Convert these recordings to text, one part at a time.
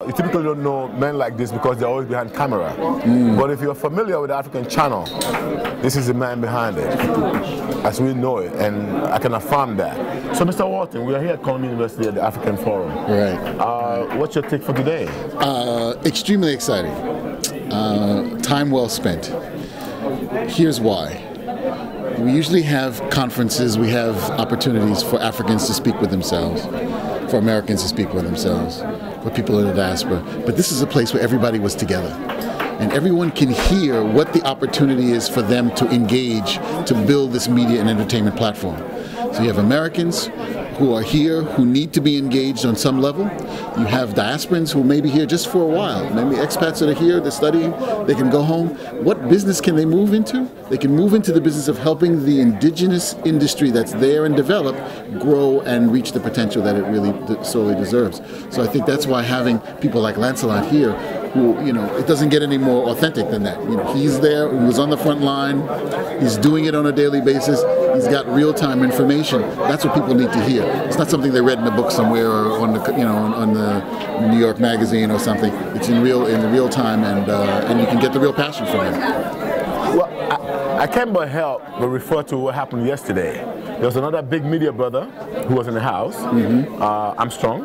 You typically don't know men like this because they're always behind camera. But if you're familiar with the African channel, this is the man behind it, as we know it, and I can affirm that. So, Mr. Walton, we are here at Columbia University at the African Forum. Right. What's your take for today? Extremely exciting. Time well spent. Here's why. We usually have conferences, we have opportunities for Africans to speak with themselves, for Americans to speak with themselves, for people in the diaspora. But this is a place where everybody was together. And everyone can hear what the opportunity is for them to engage to build this media and entertainment platform. So you have Americans who are here, who need to be engaged on some level. You have diasporans who may be here just for a while. Maybe expats that are here, they're studying, they can go home. What business can they move into? They can move into the business of helping the indigenous industry that's there and develop grow and reach the potential that it really sorely deserves. So I think that's why having people like Lancelot here, who, you know, it doesn't get any more authentic than that. You know, he's there, he was on the front line, he's doing it on a daily basis, he's got real-time information. That's what people need to hear. It's not something they read in a book somewhere or on the, you know, on the New York Magazine or something. It's in real time, and you can get the real passion from him. Well, I can't but help but refer to what happened yesterday. There was another big media brother who was in the house, Armstrong,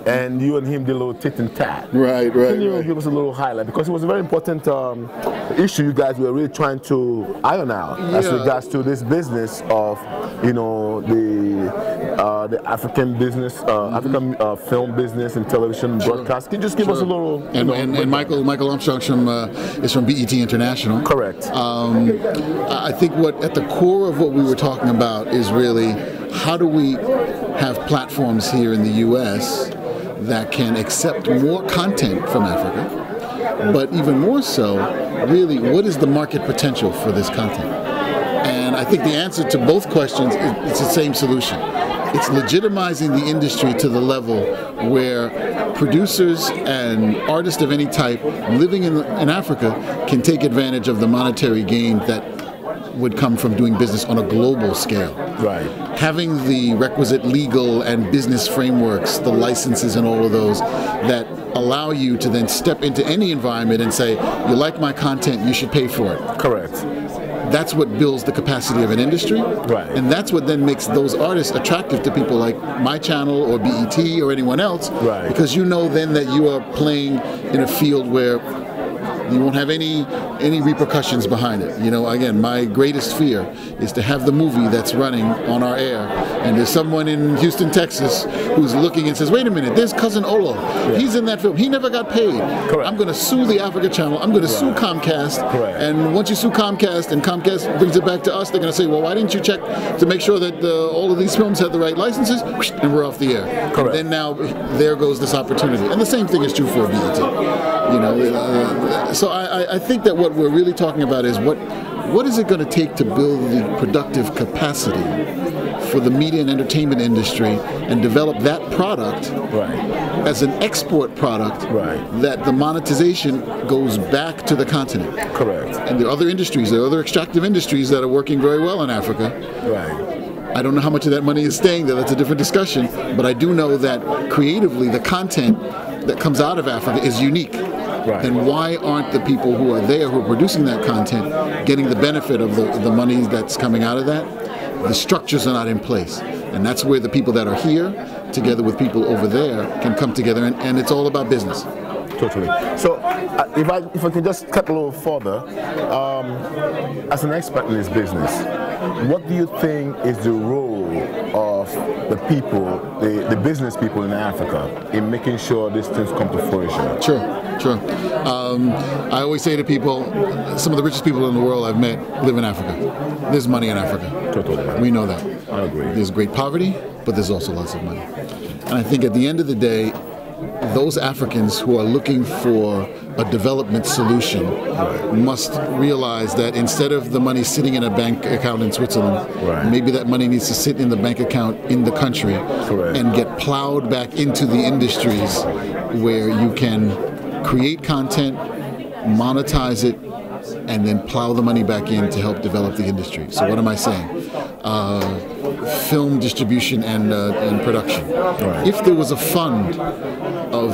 and you and him did a little tit and tat. Right. Can you give us a little highlight? Because it was a very important issue you guys were really trying to iron out as regards to this business of, you know, the African business, African film business and television broadcast. Can you just give us a little? And Michael Armstrong is from BET International. Correct. I think at the core of what we were talking about is really how do we have platforms here in the U.S. that can accept more content from Africa, but even more so, really, what is the market potential for this content? And I think the answer to both questions is the same solution. It's legitimizing the industry to the level where producers and artists of any type living in Africa can take advantage of the monetary gain that would come from doing business on a global scale. Right. Having the requisite legal and business frameworks, the licenses and all of those that allow you to then step into any environment and say, you like my content, you should pay for it. Correct. That's what builds the capacity of an industry. Right. And that's what then makes those artists attractive to people like my channel or BET or anyone else. Right. Because you know then that you are playing in a field where you won't have any repercussions behind it. You know, again, my greatest fear is to have the movie that's running on our air, and there's someone in Houston, Texas, who's looking and says, wait a minute, there's Cousin Olo. Yeah. He's in that film. He never got paid. Correct. I'm going to sue the Africa Channel. I'm going to sue Comcast. Correct. And once you sue Comcast and Comcast brings it back to us, they're going to say, well, why didn't you check to make sure that all of these films had the right licenses? And we're off the air. Correct. Then now, there goes this opportunity. And the same thing is true for BET. You know, so I think that what we're really talking about is what is it going to take to build the productive capacity for the media and entertainment industry and develop that product as an export product that the monetization goes back to the continent. Correct. And there are other industries, there are other extractive industries that are working very well in Africa. Right. I don't know how much of that money is staying there, that's a different discussion, but I do know that creatively the content that comes out of Africa is unique. Right. Then why aren't the people who are there, who are producing that content, getting the benefit of the money that's coming out of that? The structures are not in place. And that's where the people that are here, together with people over there, can come together, and it's all about business. Totally. So, if I can just cut a little further, as an expert in this business, what do you think is the role of the people, the business people in Africa, in making sure these things come to fruition? Sure. I always say to people, some of the richest people in the world I've met live in Africa. There's money in Africa. Totally. We know that. I agree. There's great poverty, but there's also lots of money. And I think at the end of the day, those Africans who are looking for a development solution must realize that instead of the money sitting in a bank account in Switzerland, maybe that money needs to sit in the bank account in the country and get plowed back into the industries where you can create content, monetize it, and then plow the money back in to help develop the industry. So what am I saying? Film distribution and production. If there was a fund of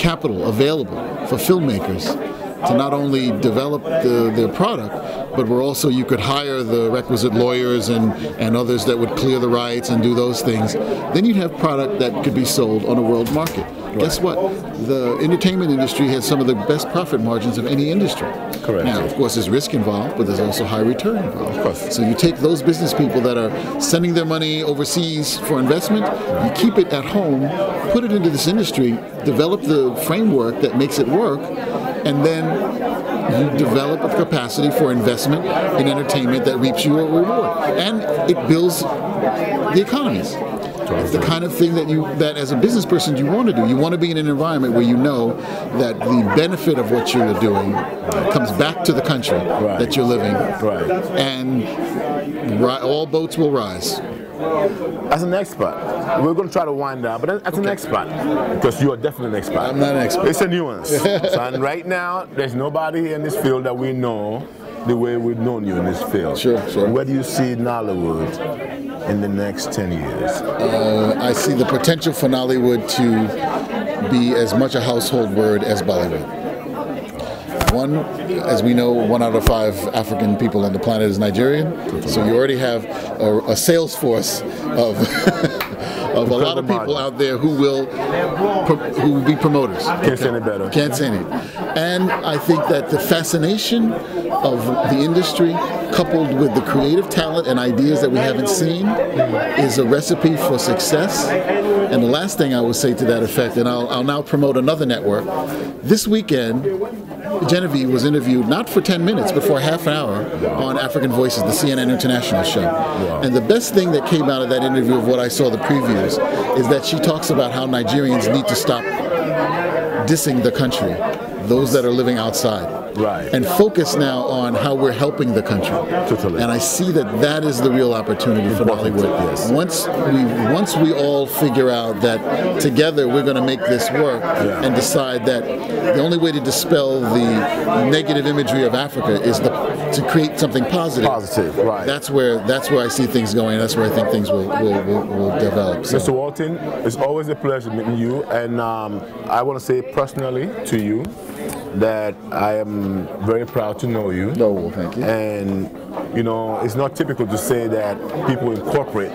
capital available for filmmakers to not only develop their product, but you could hire the requisite lawyers and others that would clear the rights and do those things. Then you'd have product that could be sold on a world market. Right. Guess what? The entertainment industry has some of the best profit margins of any industry. Correct. Now, of course, there's risk involved, but there's also high return involved. Of course. So you take those business people that are sending their money overseas for investment, you keep it at home, put it into this industry, develop the framework that makes it work, and then you develop a capacity for investment in entertainment that reaps you a reward. And it builds the economies. It's the kind of thing that as a business person you want to do. You want to be in an environment where you know that the benefit of what you're doing comes back to the country that you're living. Right. And all boats will rise. As an expert, we're going to try to wind down, but as an expert, because you are definitely an expert. I'm not an expert. It's a nuance. And right now, there's nobody in this field that we know the way we've known you in this field. Sure. Where do you see Nollywood in the next 10 years? I see the potential for Nollywood to be as much a household word as Bollywood. One, as we know, 1 out of 5 African people on the planet is Nigerian. So you already have a sales force of of a lot of people out there who will be promoters. Can't say any better. Can't say any. And I think that the fascination of the industry, coupled with the creative talent and ideas that we haven't seen, is a recipe for success. And the last thing I will say to that effect, and I'll now promote another network. This weekend, Genevieve was interviewed not for 10 minutes, but for a half an hour on African Voices, the CNN International show. Wow. And the best thing that came out of that interview, of what I saw the previews, is that she talks about how Nigerians need to stop dissing the country, those that are living outside. Right. And focus now on how we're helping the country. Totally. And I see that is the real opportunity for Hollywood. Yes. Once we all figure out that together we're going to make this work and decide that the only way to dispel the negative imagery of Africa is to create something positive. Positive, right. That's where I see things going. That's where I think things will develop. So. Mr. Walton, it's always a pleasure meeting you, and I want to say personally to you that I am very proud to know you. No, well, thank you. And you know, it's not typical to say that people in corporate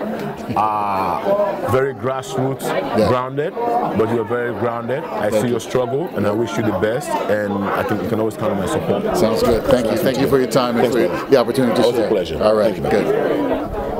are very grassroots grounded, but you're very grounded. I see your struggle, and I wish you the best, and I think you can always count on my support. Sounds good. Thank you. Thank you for your time and for the opportunity to share. Always a pleasure. All right, good.